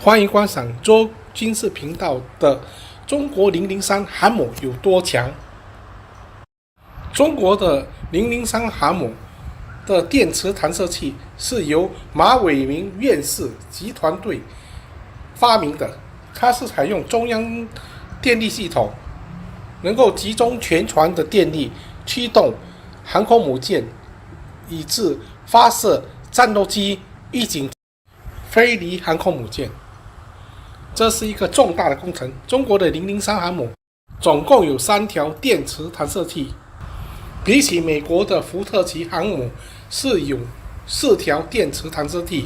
欢迎观赏周军事频道的中国003航母有多强。中国的003航母的电磁弹射器是由马伟明院士集团队发明的，它是采用中央电力系统，能够集中全船的电力驱动航空母舰，以致发射战斗机、预警飞离航空母舰。这是一个重大的工程。中国的003航母总共有3条电磁弹射器，比起美国的福特级航母是有4条电磁弹射器。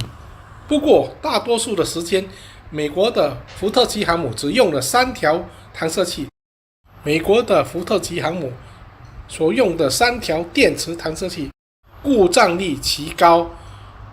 不过大多数的时间，美国的福特级航母只用了3条弹射器。美国的福特级航母所用的3条电磁弹射器故障率奇高，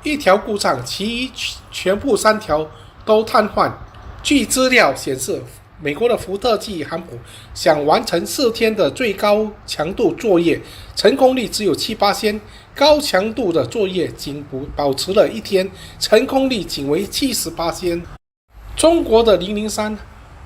一条故障，其余全部3条都瘫痪。据资料显示，美国的福特级航母想完成4天的最高强度作业，成功率只有7%，高强度的作业仅保持了1天，成功率仅为70%。中国的003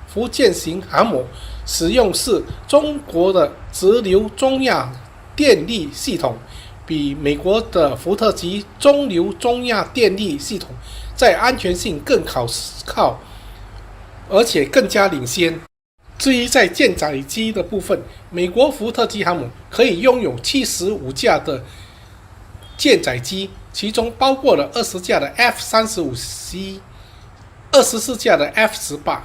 福建型航母使用是中国的直流中亚电力系统，比美国的福特级中流中亚电力系统在安全性更可靠，而且更加领先。至于在舰载机的部分，美国福特级航母可以拥有75架的舰载机，其中包括了20架的 F-35C、24架的 F-18。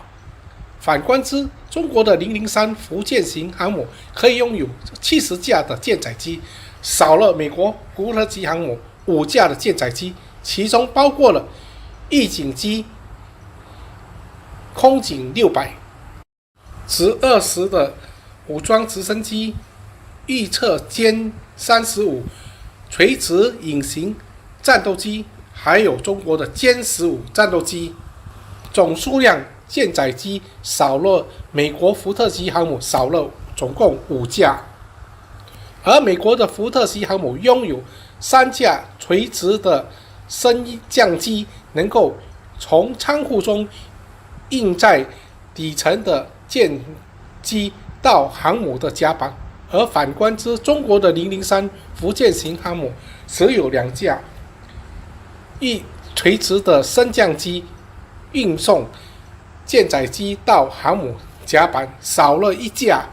反观之，中国的003福建型航母可以拥有70架的舰载机，少了美国福特级航母5架的舰载机，其中包括了预警机空警600、直20的武装直升机、预测歼35、垂直隐形战斗机，还有中国的歼15战斗机。总数量舰载机少了美国福特级航母少了总共5架，而美国的福特级航母拥有3架垂直的升降机，能够从舱库中印在底层的舰机到航母的甲板。而反观之，中国的003福建型航母只有2架垂直的升降机运送舰载机到航母甲板，少了1架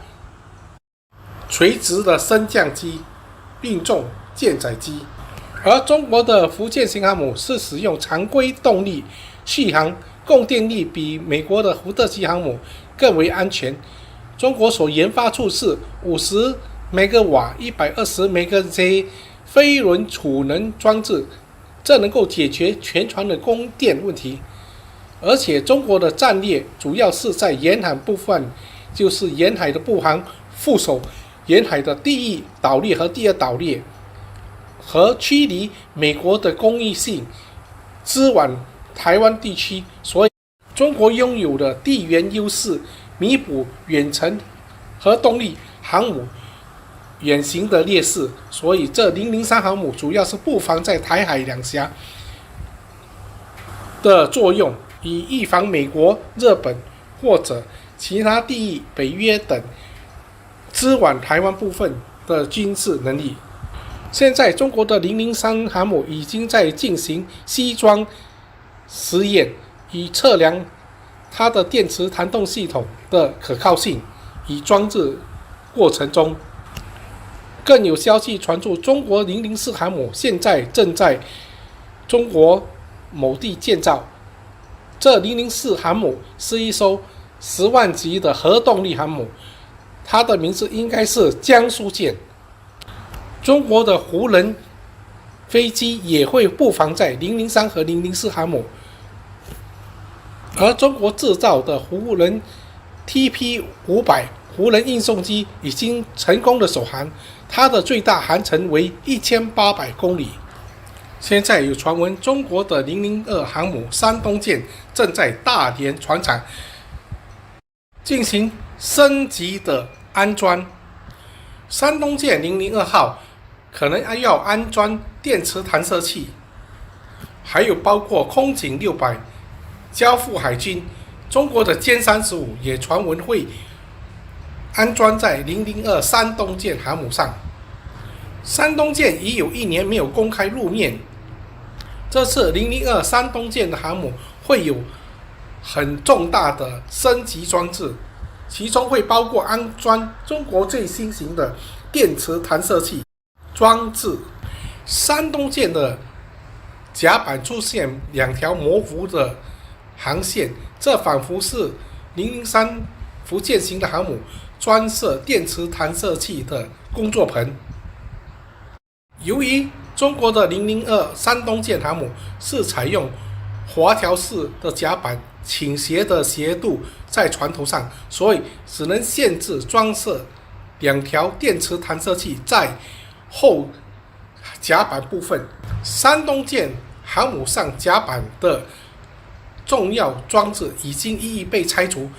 垂直的升降机运送舰载机。而中国的福建型航母是使用常规动力续航，供电力比美国的福特级航母更为安全。中国所研发出是50 MW、120 MZ 飞轮储能装置，这能够解决全船的供电问题。而且中国的战略主要是在沿海部分，就是沿海的护航，副守沿海的第1岛链和第2岛链，和驱离美国的攻击性，支援台湾地区。所以中国拥有的地缘优势，弥补远程核动力航母远行的劣势。所以这003航母主要是布防在台海两峡的作用，以预防美国、日本或者其他地域北约等支援台湾部分的军事能力。现在中国的003航母已经在进行西装实验，以测量它的电磁弹动系统的可靠性。以装置过程中，更有消息传出，中国004航母现在正在中国某地建造。这004航母是一艘10万级的核动力航母，它的名字应该是江苏舰。中国的胡人飞机也会布防在003和004航母，而中国制造的胡人 TP500 胡人运送机已经成功的首航，它的最大航程为1800公里。现在有传闻，中国的002航母山东舰正在大连船厂进行升级的安装。山东舰002号可能要安装电磁弹射器，还有包括空警600、交付海军。中国的歼35也传闻会安装在002山东舰航母上。山东舰已有1年没有公开露面，这次002山东舰的航母会有很重大的升级装置，其中会包括安装中国最新型的电磁弹射器装置。山东舰的甲板出现2条模糊的航线，这仿佛是003福建型的航母装设电磁弹射器的工作棚。由于中国的002山东舰航母是采用滑条式的甲板倾斜的斜度在船头上，所以只能限制装设2条电磁弹射器在后甲板部分。山东舰航母上甲板的重要装置已经一一被拆除，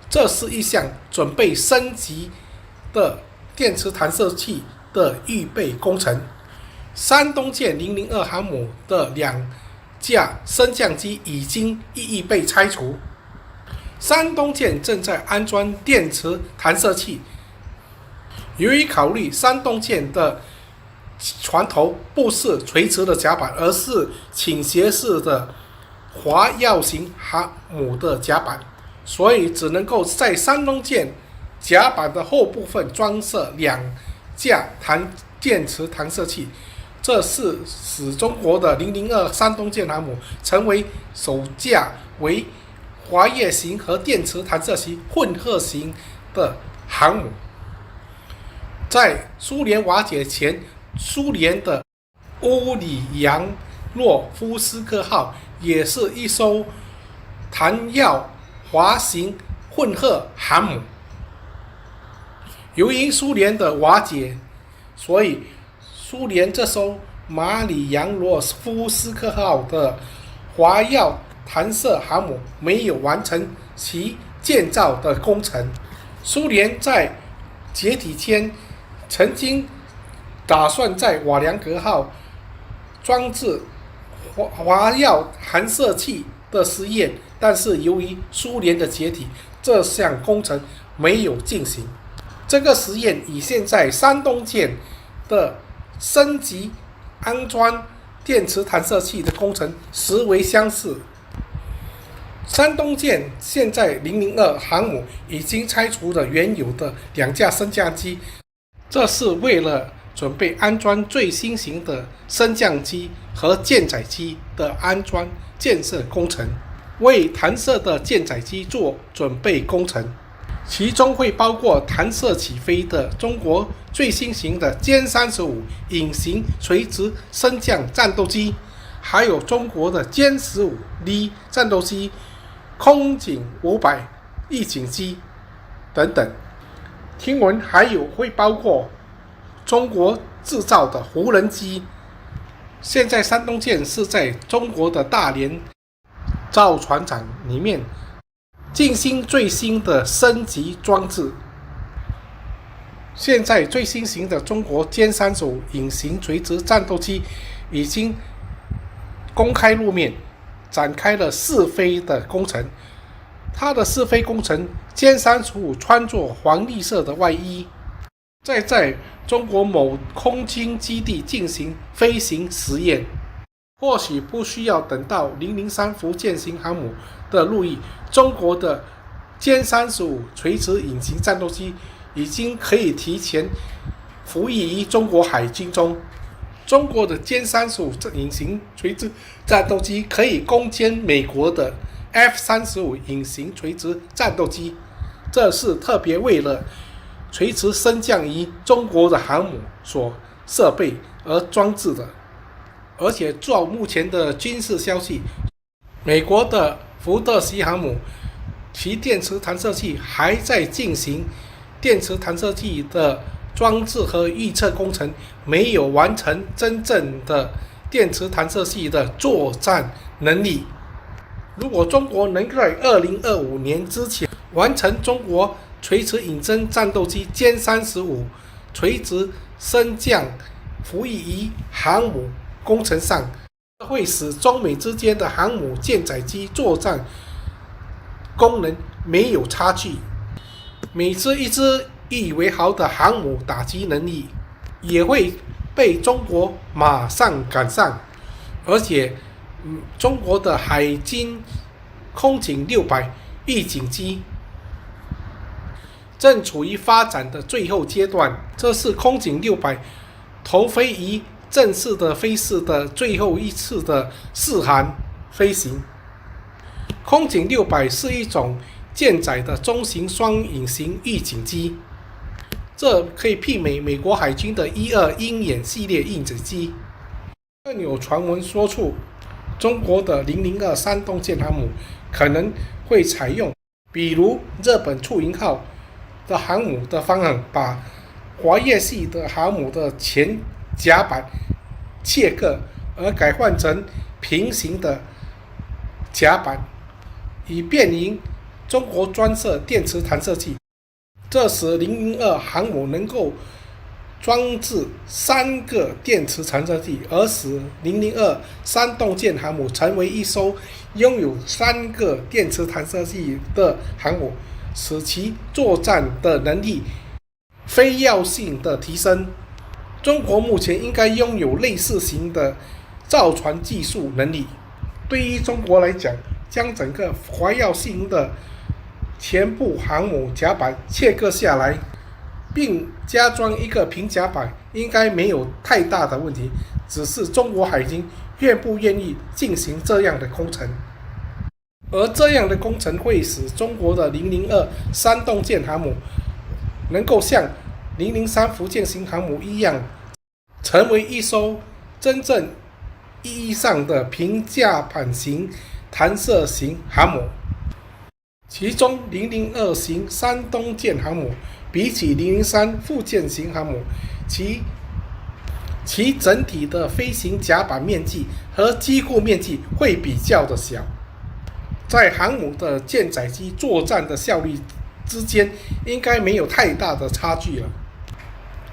这是一项准备升级的电磁弹射器的预备工程。山东舰002航母的2架升降机已经一一被拆除。山东舰正在安装电磁弹射器。由于考虑山东舰的船头不是垂直的甲板，而是倾斜式的滑跃型航母的甲板，所以只能够在山东舰甲板的后部分装设2架电磁弹射器。这是使中国的002山东舰航母成为首架为滑跃型和电磁弹射器混合型的航母。在苏联瓦解前，苏联的乌里扬诺夫斯克号也是一艘弹药滑型混合航母。由于苏联的瓦解，所以苏联这艘马里扬诺夫斯克号的滑跃弹射航母没有完成其建造的工程。苏联在解体前曾经打算在瓦良格号装置滑跃弹射器的实验，但是由于苏联的解体，这项工程没有进行。这个实验与现在山东舰的升级安装电磁弹射器的工程实为相似。山东舰现在002航母已经拆除了原有的2架升降机，这是为了准备安装最新型的升降机和舰载机的安装建设工程，为弹射的舰载机做准备工程。其中会包括弹射起飞的中国最新型的歼35隐形垂直升降战斗机，还有中国的歼15D 战斗机、空警500预警机等等。听闻还有会包括中国制造的无人机。现在山东舰是在中国的大连造船厂里面进行最新的升级装置。现在最新型的中国歼35隐形垂直战斗机已经公开露面，展开了试飞的工程。它的试飞工程，歼35穿着黄绿色的外衣，在中国某空军基地进行飞行实验。或许不需要等到003福建型航母的入役，中国的歼35垂直隐形战斗机已经可以提前服役于中国海军中。中国的歼35隐形垂直战斗机可以攻坚美国的 F-35隐形垂直战斗机，这是特别为了垂直升降于中国的航母所设备而装置的。而且照目前的军事消息，美国的福特级航母其电磁弹射器还在进行电磁弹射器的装置和预测工程，没有完成真正的电磁弹射器的作战能力。如果中国能在2025年之前完成中国垂直隐身战斗机歼35垂直升降服役于航母工程上，会使中美之间的航母舰载机作战功能没有差距。每支一支引以为豪的航母打击能力，也会被中国马上赶上。而且，中国的海军空警600预警机正处于发展的最后阶段，这是空警600投飞于正式的飞试的最后一次的试航飞行。空警600是一种舰载的中型双引擎预警机，这可以媲美美国海军的12鹰眼系列预警机。更有传闻说出，中国的002山东舰航母可能会采用比如日本出云号的航母的方案，把滑跃系的航母的前甲板切割，而改换成平行的甲板，以便于中国专设电磁弹射器。这时002航母能够装置3个电磁弹射器，而使002山东舰航母成为一艘拥有3个电磁弹射器的航母，使其作战的能力非要性的提升。中国目前应该拥有类似型的造船技术能力。对于中国来讲，将整个滑跃性的前部航母甲板切割下来，并加装一个平甲板，应该没有太大的问题，只是中国海军愿不愿意进行这样的工程。而这样的工程会使中国的002山东舰航母能够像003福建型航母一样，成为一艘真正意义上的平甲板型弹射型航母。其中002型山东舰航母比起003福建型航母，其整体的飞行甲板面积和机构面积会比较的小，在航母的舰载机作战的效率之间应该没有太大的差距了。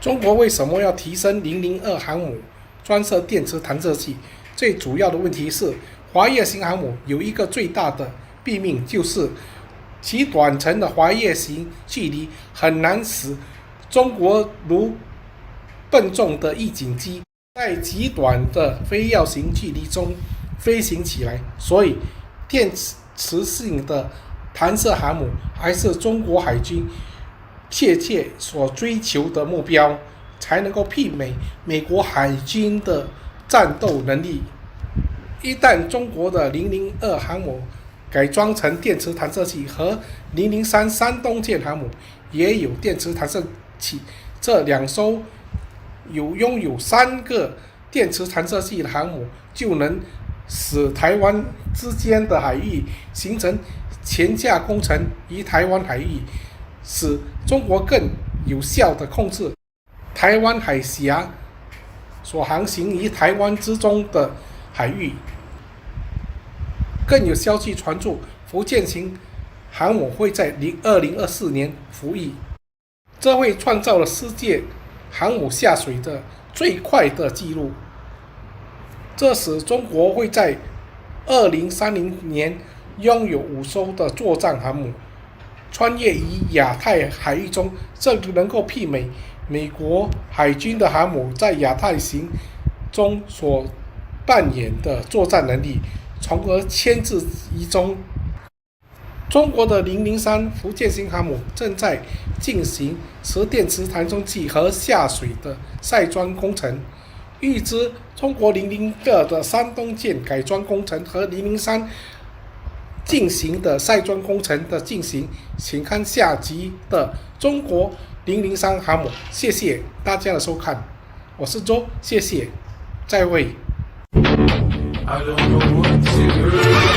中国为什么要提升002航母专设电磁弹射器？最主要的问题是，滑跃型航母有一个最大的弊病，就是其短程的滑跃型距离很难使中国如笨重的预警机在极短的飞跃型距离中飞行起来，所以电磁性的弹射航母还是中国海军切切所追求的目标，才能够媲美美国海军的战斗能力。一旦中国的002航母改装成电磁弹射器，和003山东舰航母也有电磁弹射器，这两艘拥有3个电磁弹射器的航母，就能使台湾之间的海域形成前架工程于台湾海域，使中国更有效地控制台湾海峡所航行于台湾之中的海域。更有消息传出，福建型航母会在2024年服役，这会创造了世界航母下水的最快的纪录。这使中国会在2030年拥有5艘的作战航母，穿越于亚太海域中，这能够媲美美国海军的航母在亚太行中所扮演的作战能力，从而牵制于中。中国的003福建型航母正在进行磁电磁弹射器和下水的晒装工程。预知中国002的山东舰改装工程和003进行的晒装工程的进行，请看下集的中国003航母。谢谢大家的收看，我是周，谢谢，再会。I don't know what to do.